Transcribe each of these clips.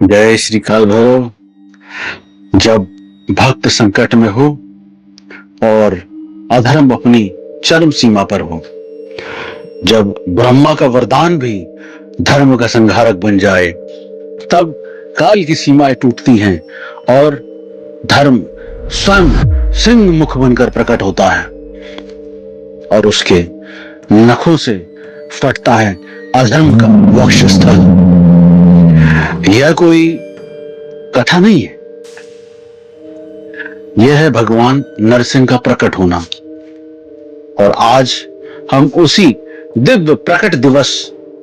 जय श्री काल भैरव। जब भक्त संकट में हो और अधर्म अपनी चरम सीमा पर हो, जब ब्रह्मा का वरदान भी धर्म का संहारक बन जाए, तब काल की सीमाएं टूटती हैं और धर्म स्वयं सिंह मुख बनकर प्रकट होता है और उसके नखों से फटता है अधर्म का वक्षस्थल। यह कोई कथा नहीं है, यह है भगवान नरसिंह का प्रकट होना। और आज हम उसी दिव्य प्रकट दिवस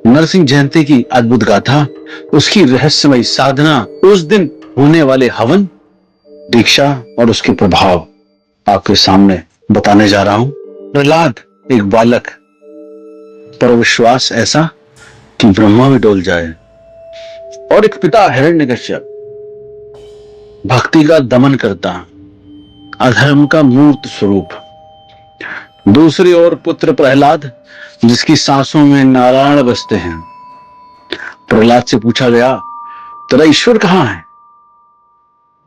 नरसिंह जयंती की अद्भुत गाथा, उसकी रहस्यमयी साधना, उस दिन होने वाले हवन, दीक्षा और उसके प्रभाव आपके सामने बताने जा रहा हूं। प्रहलाद एक बालक, पर विश्वास ऐसा कि ब्रह्मा भी डोल जाए, और एक पिता हिरण्यकश्यप भक्ति का दमन करता, अधर्म का मूर्त स्वरूप। दूसरी ओर पुत्र प्रहलाद, जिसकी सांसों में नारायण बसते हैं। प्रहलाद से पूछा गया, तेरा ईश्वर कहां है?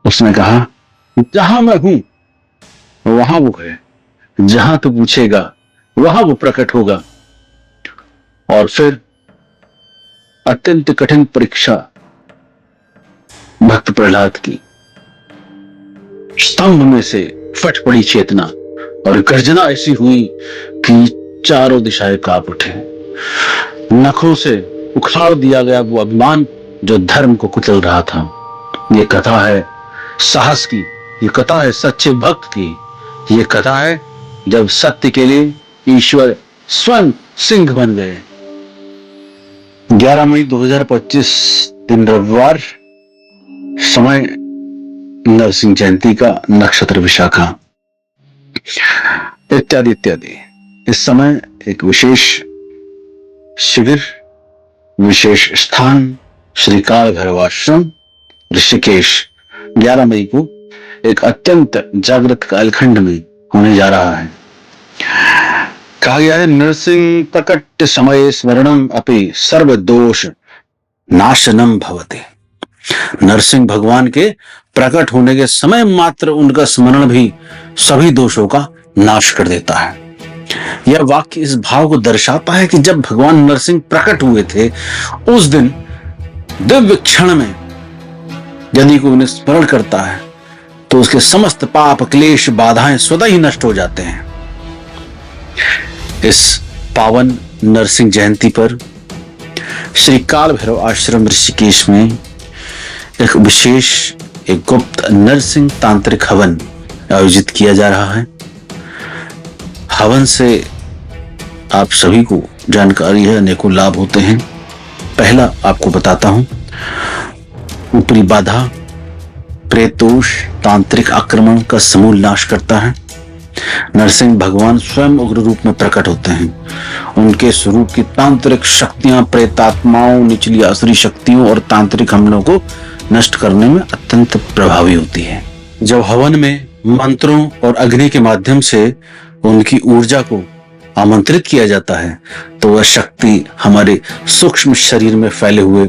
उसने कहा, जहां मैं हूं वहां वो है, जहां तू पूछेगा वहां वो प्रकट होगा। और फिर अत्यंत कठिन परीक्षा भक्त प्रहलाद की। स्तंभ में से फट पड़ी चेतना और गर्जना ऐसी हुई कि चारों दिशाएं कांप उठे। नखों से उखाड़ दिया गया वो अभिमान जो धर्म को कुचल रहा था। ये कथा है साहस की, ये कथा है सच्चे भक्त की, ये कथा है जब सत्य के लिए ईश्वर स्वयं सिंह बन गए। 11 मई 2025 दिन रविवार, समय नरसिंह जयंती का, नक्षत्र विशाखा, इत्यादि इत्यादि। इस समय एक विशेष शिविर, विशेष स्थान श्री काल भैरव आश्रम ऋषिकेश 11 मई को एक अत्यंत जागृत कालखंड में होने जा रहा है। कहा गया है, नरसिंह प्रकट समय स्मरणम अपि सर्व दोष नाशनम भवते। नरसिंह भगवान के प्रकट होने के समय मात्र उनका स्मरण भी सभी दोषों का नाश कर देता है। यह वाक्य इस भाव को दर्शाता है कि जब भगवान नरसिंह प्रकट हुए थे, उस दिन दिव्य क्षण में यदि कोई उन्हें स्मरण करता है तो उसके समस्त पाप, क्लेश, बाधाएं स्वतः ही नष्ट हो जाते हैं। इस पावन नरसिंह जयंती पर श्री काल भैरव आश्रम ऋषिकेश में एक विशेष, एक गुप्त नरसिंह तांत्रिक हवन आयोजित किया जा रहा है। हवन से आप सभी को जानकारी है, अनेकों लाभ होते हैं। पहला आपको बताता हूं, ऊपरी बाधा, प्रेतदोष, तांत्रिक आक्रमण का समूल नाश करता है। नरसिंह भगवान स्वयं उग्र रूप में प्रकट होते हैं। उनके स्वरूप की तांत्रिक शक्तियां प्रेतात्माओं, निचली आसुरी शक्तियों और तांत्रिक हमलों को नष्ट करने में अत्यंत प्रभावी होती है। जब हवन में मंत्रों और अग्नि के माध्यम से उनकी ऊर्जा को आमंत्रित किया जाता है तो वह शक्ति हमारे सूक्ष्म शरीर में फैले हुए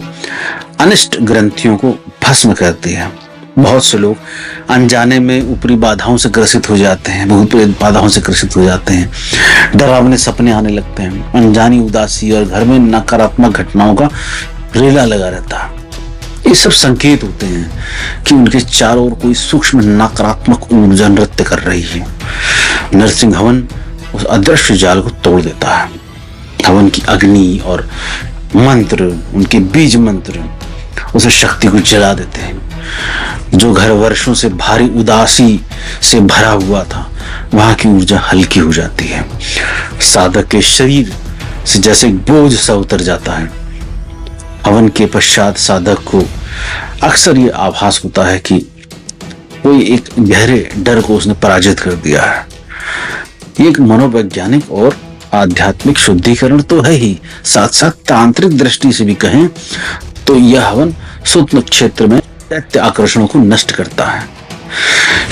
अनिष्ट ग्रंथियों को भस्म करती है। बहुत से लोग अनजाने में ऊपरी बाधाओं से ग्रसित हो जाते हैं, भूत प्रेत बाधाओं से ग्रसित हो जाते हैं, डरावने सपने आने लगते हैं, अनजानी उदासी और घर में नकारात्मक घटनाओं का रेला लगा रहता है। ये सब संकेत होते हैं कि उनके चारों ओर कोई सूक्ष्म नकारात्मक ऊर्जा नृत्य कर रही है। नरसिंह हवन उस अदृश्य जाल को तोड़ देता है। हवन की अग्नि और मंत्र, उनके बीज मंत्र उस शक्ति को जला देते हैं। जो घर वर्षों से भारी उदासी से भरा हुआ था, वहां की ऊर्जा हल्की हो जाती है। साधक के शरीर से जैसे बोझ सा उतर जाता है। हवन के पश्चात साधक को अक्सर ये आभास होता है कि कोई एक गहरे डर को उसने पराजित कर दिया है। ये एक मनोवैज्ञानिक और आध्यात्मिक शुद्धिकरण तो है ही, साथ साथ तांत्रिक दृष्टि से भी कहें तो यह हवन सूक्ष्म क्षेत्र में दैत्य आकर्षणों को नष्ट करता है।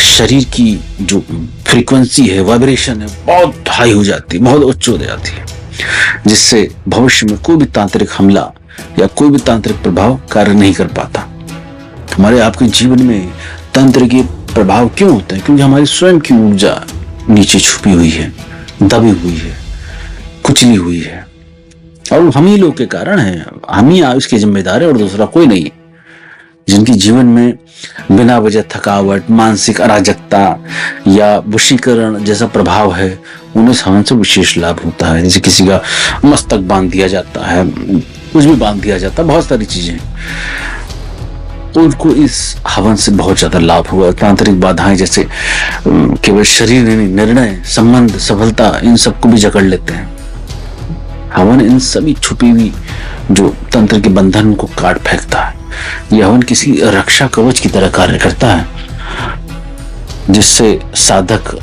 शरीर की जो फ्रीक्वेंसी है, वाइब्रेशन है, बहुत हाई हो जाती है, बहुत उच्च हो जाती है, जिससे भविष्य में कोई भी तांत्रिक हमला या कोई भी तांत्रिक प्रभाव कार्य नहीं कर पाता। हमारे आपके जीवन में तंत्र के प्रभाव क्यों होते हैं? क्योंकि हमारी स्वयं की ऊर्जा नीचे छुपी हुई है, दबी हुई है, कुचली हुई है, और हम ही लोग के कारण है। हम ही इसके जिम्मेदार है और दूसरा कोई नहीं है। जिनके जीवन में बिना वजह थकावट, मानसिक अराजकता या वशीकरण जैसा प्रभाव है, उन्हें हवन से विशेष लाभ होता है। जैसे किसी का मस्तक बांध दिया जाता है, कुछ भी बांध दिया जाता है, बहुत सारी चीजें, तो उनको इस हवन से बहुत ज्यादा लाभ हुआ। तांत्रिक बाधाएं जैसे केवल शरीर नहीं, निर्णय, संबंध, सफलता, इन सबको भी जकड़ लेते हैं। हवन इन सभी छुपी हुई जो तंत्र के बंधन को काट फेंकता है। यह हवन किसी रक्षा कवच की तरह कार्य करता है, जिससे साधक,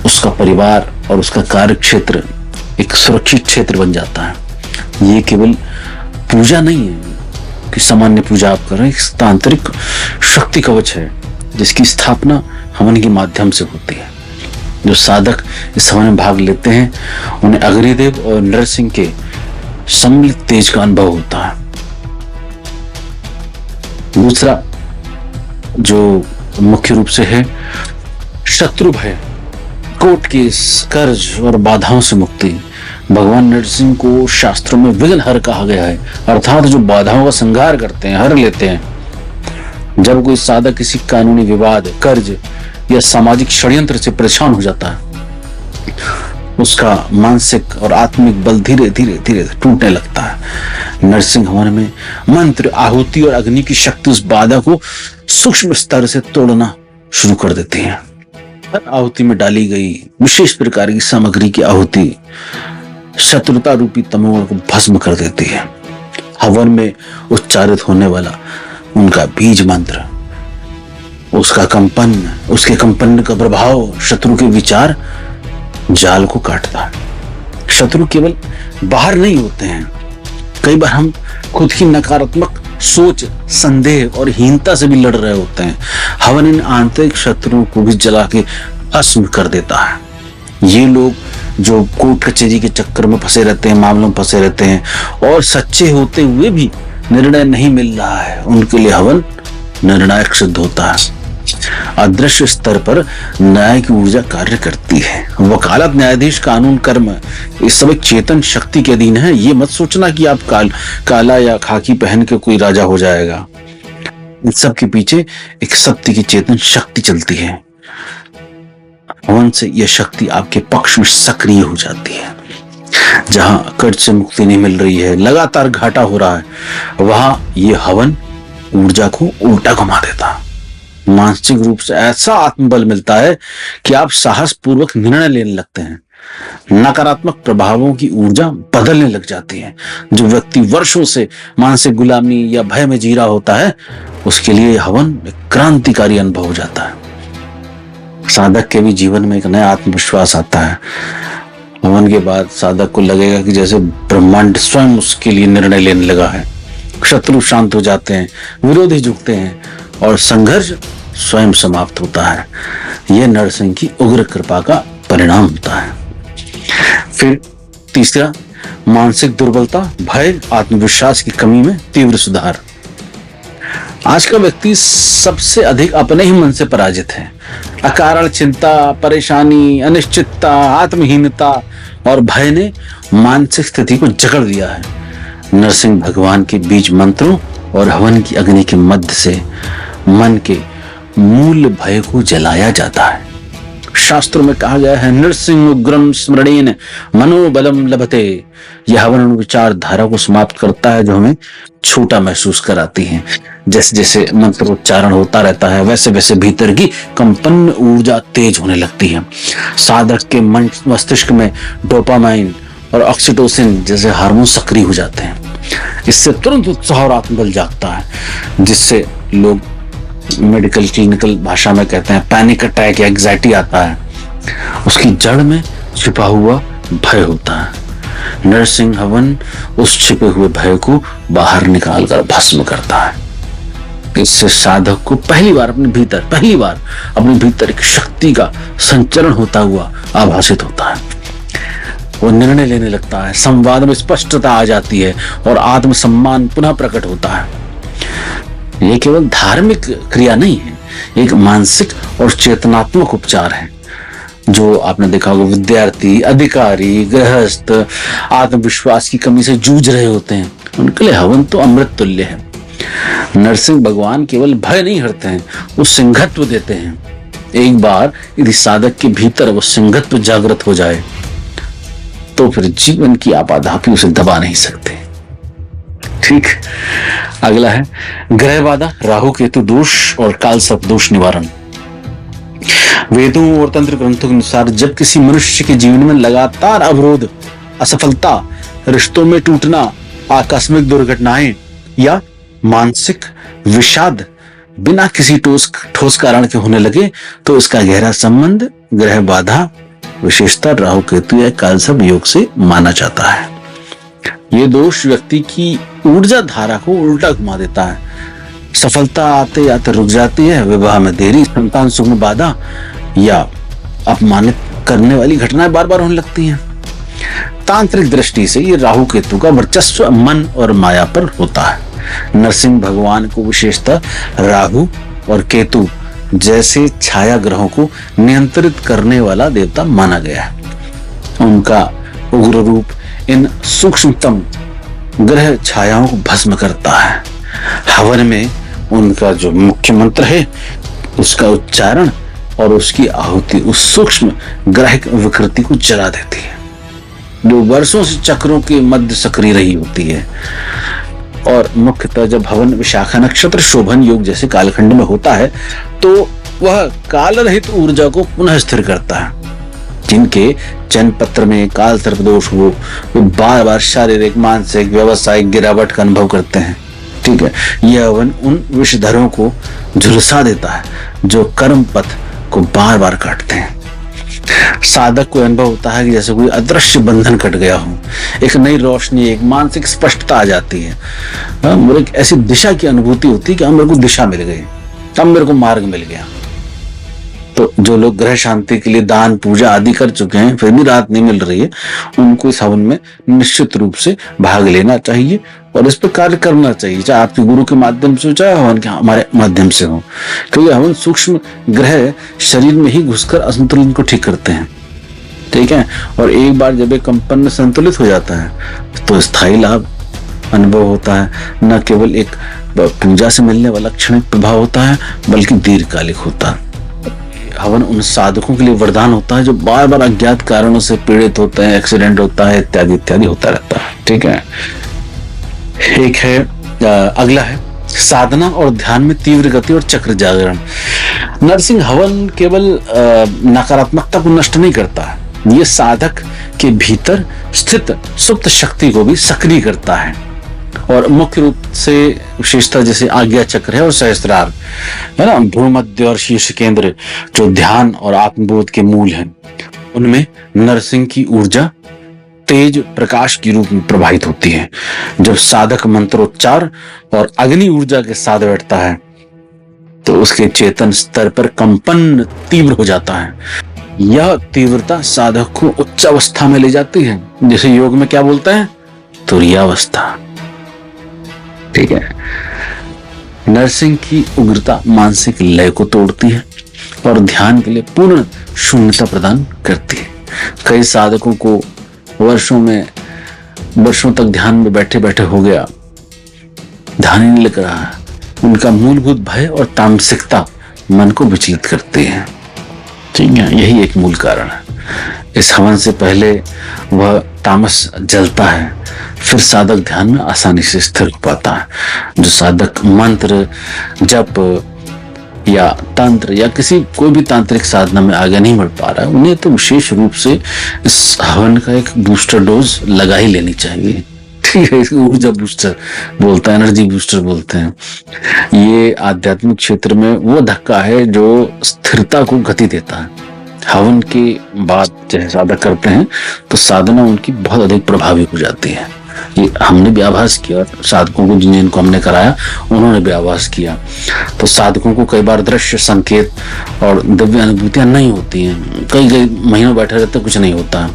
उसका परिवार और उसका कार्य क्षेत्र एक सुरक्षित क्षेत्र बन जाता है। ये केवल पूजा नहीं है कि सामान्य पूजा आप कर रहे हैं, एक तांत्रिक शक्ति कवच है जिसकी स्थापना हवन के माध्यम से होती है। जो साधक इस हवन में भाग लेते हैं उन्हें अग्निदेव और नरसिंह के सम्मिलित तेज का अनुभव होता है। दूसरा जो मुख्य रूप से है शत्रु भय, कोर्ट केस, कर्ज और बाधाओं से मुक्ति। भगवान नरसिंह को शास्त्रों में विघ्नहर कहा गया है, अर्थात जो बाधाओं का संहार करते हैं, हर लेते हैं। जब कोई साधक किसी कानूनी विवाद, कर्ज या सामाजिक षड्यंत्र से परेशान हो जाता है, उसका मानसिक और आत्मिक बल धीरे धीरे धीरे टूटने लगता है। नरसिंह हवन में मंत्र, आहुति और अग्नि की शक्ति उस बाधा को सूक्ष्म स्तर से तोड़ना शुरू कर देती है। हर आहुति में डाली गई विशेष प्रकार की सामग्री की आहुति शत्रुता रूपी तमोगुण को भस्म कर देती है। हवन में उच्चारित होने वाला उनका बीज मंत्र, उसका कंपन, उसके कंपन का प्रभाव शत्रु के विचार जाल को काटता है। शत्रु केवल बाहर नहीं होते हैं, कई बार हम खुद की नकारात्मक सोच, संदेह और हीनता से भी लड़ रहे होते हैं। हवन इन आंतरिक शत्रुओं को भी जला के भस्म कर देता है। ये लोग जो कोर्ट कचहरी के चक्कर में फंसे रहते हैं, मामलों में फंसे रहते हैं और सच्चे होते हुए भी निर्णय नहीं मिल रहा है, उनके लिए हवन निर्णायक सिद्ध होता है। अदृश्य स्तर पर न्याय की ऊर्जा कार्य करती है। वकालत, न्यायाधीश, कानून, कर्म, ये सब एक चेतन शक्ति के अधीन है। ये मत सोचना कि आप काला या खाकी पहन के कोई राजा हो जाएगा। इन सब के पीछे एक सत्य की चेतन शक्ति चलती है। हवन से यह शक्ति आपके पक्ष में सक्रिय हो जाती है। जहां कर्ज से मुक्ति नहीं मिल रही है, लगातार घाटा हो रहा है, वहां यह हवन ऊर्जा को उल्टा घुमा देता है। मानसिक रूप से ऐसा आत्मबल मिलता है कि आप साहस पूर्वक निर्णय लेने लगते हैं। नकारात्मक प्रभावों की ऊर्जा बदलने लग जाती है। जो व्यक्ति वर्षों से मानसिक गुलामी या भय में जी रहा होता है, उसके लिए हवन एक क्रांतिकारी अनुभव हो जाता है। साधक के भी जीवन में एक नया आत्मविश्वास आता है। हवन के बाद साधक को लगेगा कि जैसे ब्रह्मांड स्वयं उसके लिए निर्णय लेने लगा है। शत्रु शांत हो जाते हैं, विरोधी झुकते हैं और संघर्ष स्वयं समाप्त होता है। यह नरसिंह की उग्र कृपा का परिणाम होता है। फिर तीसरा, मानसिक दुर्बलता, भय, आत्मविश्वास की कमी में तीव्र सुधार। आज का व्यक्ति सबसे अधिक अपने ही मन से पराजित है। अकारण चिंता, परेशानी, अनिश्चितता, आत्महीनता और भय ने मानसिक स्थिति को जकड़ दिया है। नरसिंह भगवान के बीज मंत्रों और हवन की अग्नि के मध्य से मन के मूल भय को जलाया जाता है। शास्त्रों में कहा गया है, नरसिंह उग्रम स्मरणेन मनोबलम लभते। यह हवन विचारधारा को समाप्त करता है जो हमें छोटा महसूस कराती है। जैसे जैसे मंत्रोच्चारण होता रहता है, वैसे वैसे भीतर की कंपन ऊर्जा तेज होने लगती है। साधक के मस्तिष्क में डोपामाइन और ऑक्सीटोसिन जैसे हार्मोन सक्रिय हो जाते हैं। इससे तुरंत उत्साह और आत्मबल जागता है, जिससे लोग मेडिकल क्लिनिकल भाषा में कहते हैं पैनिक अटैक या एंग्जाइटी आता है। उसकी जड़ में छिपा हुआ भय होता है। नरसिंह हवन उस छिपे हुए भय को बाहर निकालकर भस्म करता है। इससे साधक को पहली बार अपने भीतर एक शक्ति का संचरण होता हुआ आभासित होता है। वो निर्णय लेने लगता है, संवाद में स्पष्टता आ जाती है और आत्मसम्मान पुनः प्रकट होता है। ये केवल धार्मिक क्रिया नहीं है, एक मानसिक और चेतनात्मक उपचार है। जो आपने देखा होगा, विद्यार्थी, अधिकारी, गृहस्थ आत्मविश्वास की कमी से जूझ रहे होते हैं, उनके लिए हवन तो अमृत तुल्य है। नरसिंह भगवान केवल भय नहीं हरते हैं, वो सिंहत्व देते हैं। एक बार यदि साधक के भीतर वो सिंहत्व जागृत हो जाए तो फिर जीवन की आपाधापी उसे दबा नहीं सकते। ठीक, अगला है ग्रह बाधा, राहु केतु दोष और काल सर्प दोष निवारण। वेदों और तंत्र ग्रंथों के अनुसार जब किसी मनुष्य के जीवन में लगातार अवरोध, असफलता, रिश्तों में टूटना, आकस्मिक दुर्घटनाएं या मानसिक विषाद बिना किसी ठोस कारण के होने लगे, तो इसका गहरा संबंध ग्रह बाधा, विशेषतः राहु केतु या काल सर्प योग से माना जाता है। ये दोष व्यक्ति की ऊर्जा धारा को उल्टा घुमा देता है। सफलता आते आते रुक जाती है, विवाह में देरी, संतान सुख में बाधा या अपमानित करने वाली घटनाएं बार बार होने लगती हैं। तांत्रिक दृष्टि से ये राहु केतु का वर्चस्व मन और माया पर होता है। नरसिंह भगवान को विशेषतः राहु और केतु जैसे छाया ग्रहों को नियंत्रित करने वाला देवता माना गया है। उनका उग्र रूप इन सूक्ष्मतम ग्रह छायाओं को भस्म करता है। हवन में उनका जो मुख्य मंत्र है, उसका उच्चारण और उसकी आहुति उस सूक्ष्म ग्रह विकृति को जला देती है, जो वर्षों से चक्रों के मध्य सक्रिय रही होती है। और मुख्यतः जब हवन विशाखा नक्षत्र, शोभन योग जैसे कालखंड में होता है, तो वह काल रहित ऊर्जा को पुनः स्थिर करता है। जिनके जन्म पत्र में काल सर्प दोष हो, वो बार बार शारीरिक, मानसिक, व्यावसायिक गिरावट का अनुभव करते हैं। ठीक है, यह हवन उन विषधरों को झुलसा देता है जो कर्म पथ को बार बार काटते हैं। साधक को अनुभव होता है कि जैसे कोई अदृश्य बंधन कट गया हो, एक नई रोशनी, एक मानसिक स्पष्टता आ जाती है। मेरे एक ऐसी दिशा की अनुभूति होती है कि मेरे को दिशा मिल गई, अब मेरे को मार्ग मिल गया। तो जो लोग ग्रह शांति के लिए दान पूजा आदि कर चुके हैं, फिर भी राहत नहीं मिल रही है, उनको इस हवन में निश्चित रूप से भाग लेना चाहिए और इस पर कार्य करना चाहिए, चाहे आपके गुरु के माध्यम से हो, चाहे हवन के हमारे माध्यम से हो। क्योंकि हवन सूक्ष्म ग्रह शरीर में ही घुसकर असंतुलन को ठीक करते हैं। ठीक है, और एक बार जब एक कंपन में संतुलित हो जाता है तो स्थायी लाभ अनुभव होता है। न केवल एक पूजा से मिलने वाला क्षणिक प्रभाव होता है, बल्कि दीर्घकालिक होता है। हवन उन साधकों के लिए वरदान होता है जो बार बार अज्ञात कारणों से पीड़ित होते हैं, एक्सीडेंट होता है, इत्यादि इत्यादि होता रहता है। ठीक है, एक है अगला है साधना और ध्यान में तीव्र गति और चक्र जागरण। नरसिंह हवन केवल नकारात्मकता को नष्ट नहीं करता है, ये साधक के भीतर स्थित सुप्त शक्ति को भी सक्रिय करता है। और मुख्य रूप से विशेषता जैसे आज्ञा चक्र है और सहस्त्रार है ना, भूमध्य और शीर्ष केंद्र जो ध्यान और आत्मबोध के मूल हैं, उनमें नरसिंह की ऊर्जा तेज प्रकाश के रूप में प्रवाहित होती है। जब साधक मंत्रोच्चार और अग्नि ऊर्जा के साथ बैठता है तो उसके चेतन स्तर पर कंपन तीव्र हो जाता है। यह तीव्रता साधक को उच्च अवस्था में ले जाती है, जैसे योग में क्या बोलते हैं, तुरीयावस्था। ठीक है, नरसिंह की उग्रता मानसिक लय को तोड़ती है और ध्यान के लिए पूर्ण शून्यता प्रदान करती है। कई साधकों को वर्षों तक ध्यान में बैठे बैठे हो गया, ध्यान ही नहीं लग रहा है। उनका मूलभूत भय और तामसिकता मन को विचलित करती है। ठीक है, यही एक मूल कारण है। इस हवन से पहले वह तामस जलता है, फिर साधक ध्यान में आसानी से स्थिर हो पाता है। जो साधक मंत्र, जप या तंत्र या कोई भी तांत्रिक साधना में आगे नहीं बढ़ पा रहा है, उन्हें तो विशेष रूप से इस हवन का एक बूस्टर डोज लगा ही लेनी चाहिए। ठीक है, इसको ऊर्जा बूस्टर बोलते हैं, एनर्जी बूस्टर बोलते हैं। ये आध्यात्मिक क्षेत्र में वो धक्का है जो स्थिरता को गति देता है। हवन के बाद जैसे साधक करते हैं तो साधना उनकी बहुत अधिक प्रभावी हो जाती है। ये हमने भी आभास किया, साधकों को जिनको हमने कराया उन्होंने भी आभास किया। तो साधकों को कई बार दृश्य संकेत और दिव्य अनुभूतियां नहीं होती हैं, कई कई महीनों बैठे रहते कुछ नहीं होता,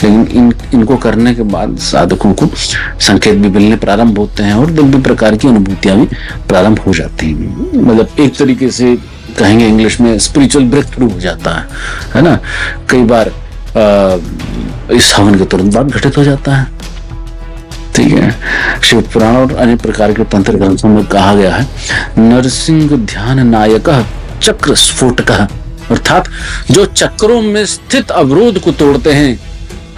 लेकिन इनको करने के बाद साधकों को संकेत भी मिलने प्रारंभ होते हैं और दिव्य प्रकार की अनुभूतियां भी प्रारंभ हो जाती हैं। मतलब एक तरीके से कहेंगे इंग्लिश में स्पिरिचुअल ब्रेक थ्रू हो जाता है ना। कई बार इस हवन के तुरंत बाद घटित हो जाता है। ठीक है, शिव पुराण और अन्य प्रकार के तंत्र ग्रंथों में कहा गया है, नरसिंह ध्यान नायक चक्र स्फोटक, अर्थात जो चक्रों में स्थित अवरोध को तोड़ते हैं,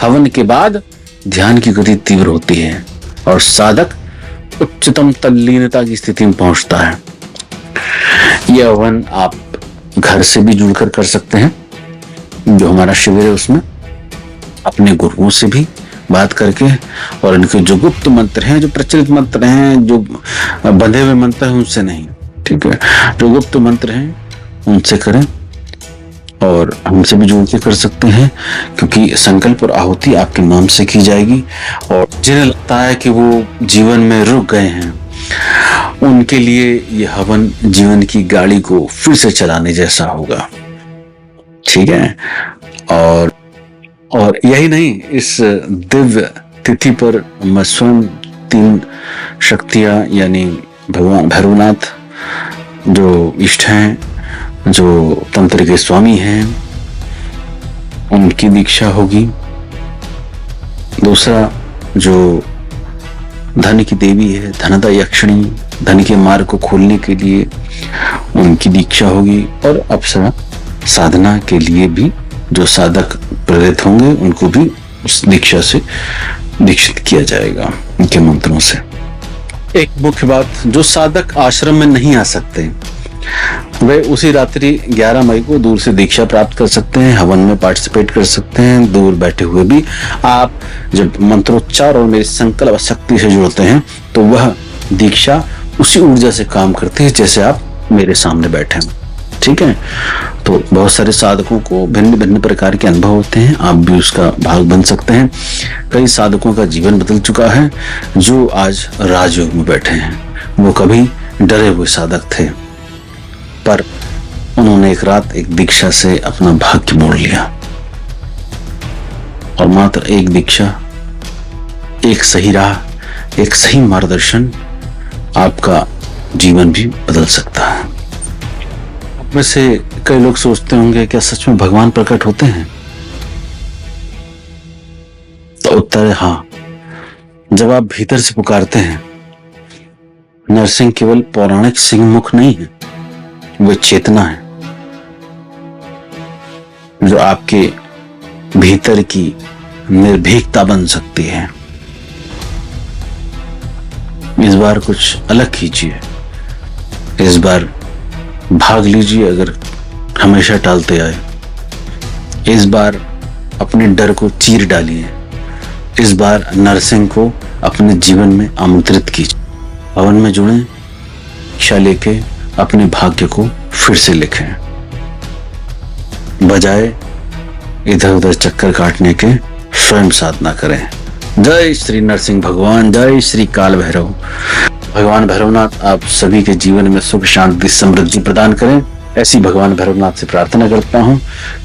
हवन के बाद ध्यान की गति तीव्र होती है और साधक उच्चतम तल्लीनता की स्थिति में पहुंचता है। यह हवन आप घर से भी जुड़कर कर सकते हैं, जो हमारा शिविर है उसमें अपने गुरुओं से भी बात करके, और इनके जो गुप्त मंत्र हैं, जो प्रचलित मंत्र हैं, जो बंधे हुए मंत्र हैं उनसे नहीं, ठीक है, जो गुप्त मंत्र हैं उनसे करें और हमसे भी जुड़ के कर सकते हैं, क्योंकि संकल्प और आहुति आपके नाम से की जाएगी। और जिन्हें लगता है कि वो जीवन में रुक गए हैं, उनके लिए ये हवन जीवन की गाड़ी को फिर से चलाने जैसा होगा। ठीक है, और यही नहीं, इस दिव्य तिथि पर मैं स्वयं 3 शक्तियां यानी भगवान भैरवनाथ जो इष्ट हैं, जो तंत्र के स्वामी हैं, उनकी दीक्षा होगी। दूसरा जो धन की देवी है, धनदा यक्षिणी, धन के मार्ग को खोलने के लिए उनकी दीक्षा होगी। और अप्सरा साधना के लिए भी जो साधक प्रेरित होंगे उनको भी उस दीक्षा से दीक्षित किया जाएगा, उनके मंत्रों से। एक मुख्य बात, जो साधक आश्रम में नहीं आ सकते वे उसी रात्रि 11 मई को दूर से दीक्षा प्राप्त कर सकते हैं, हवन में पार्टिसिपेट कर सकते हैं। दूर बैठे हुए भी आप जब मंत्रोच्चार और मेरी संकल्प शक्ति से जुड़ते हैं तो वह दीक्षा उसी ऊर्जा से काम करती है जैसे आप मेरे सामने बैठे हैं। ठीक है, तो बहुत सारे साधकों को भिन्न भिन्न प्रकार के अनुभव होते हैं, आप भी उसका भाग बन सकते हैं। कई साधकों का जीवन बदल चुका है जो आज राजयोग में बैठे हैं। वो कभी डरे हुए साधक थे, पर उन्होंने एक रात एक दीक्षा से अपना भाग्य मोड़ लिया, और मात्र एक दीक्षा, एक सही राह, एक सही मार्गदर्शन आपका जीवन भी बदल सकता है। में से कई लोग सोचते होंगे क्या सच में भगवान प्रकट होते हैं? तो उत्तर है हाँ। जब आप भीतर से पुकारते हैं, नरसिंह केवल पौराणिक सिंह मुख नहीं है, वो चेतना है जो आपके भीतर की निर्भीकता बन सकती है। इस बार कुछ अलग कीजिए, इस बार भाग लीजिए अगर हमेशा टालते आए। इस बार अपने डर को चीर डालिए, इस बार नरसिंह को अपने जीवन में आमंत्रित कीजिए। हवन में जुड़ें, दीक्षा लेके अपने भाग्य को फिर से लिखें, बजाय इधर उधर चक्कर काटने के स्वयं साधना करें। जय श्री नरसिंह भगवान, जय श्री काल भैरव। भगवान भैरवनाथ आप सभी के जीवन में सुख शांति समृद्धि प्रदान करें, ऐसी भगवान भैरवनाथ से प्रार्थना करता हूं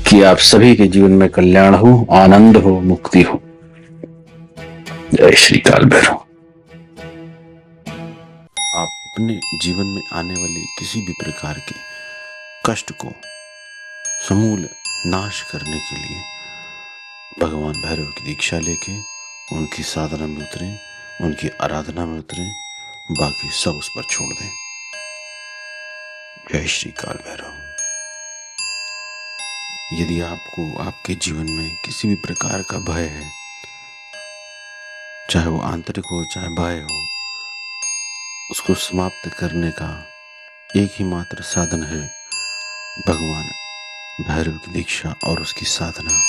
कि आप सभी के जीवन में कल्याण हो, आनंद हो, मुक्ति हो। जय श्री काल भैरव। आप अपने जीवन में आने वाले किसी भी प्रकार के कष्ट को समूल नाश करने के लिए भगवान भैरव की दीक्षा लेके उनकी साधना में उतरें, उनकी आराधना में उतरें, बाकी सब उस पर छोड़ दें। जय श्री काल भैरव। यदि आपको आपके जीवन में किसी भी प्रकार का भय है, चाहे वो आंतरिक हो चाहे बाह्य हो, उसको समाप्त करने का एक ही मात्र साधन है भगवान भैरव की दीक्षा और उसकी साधना।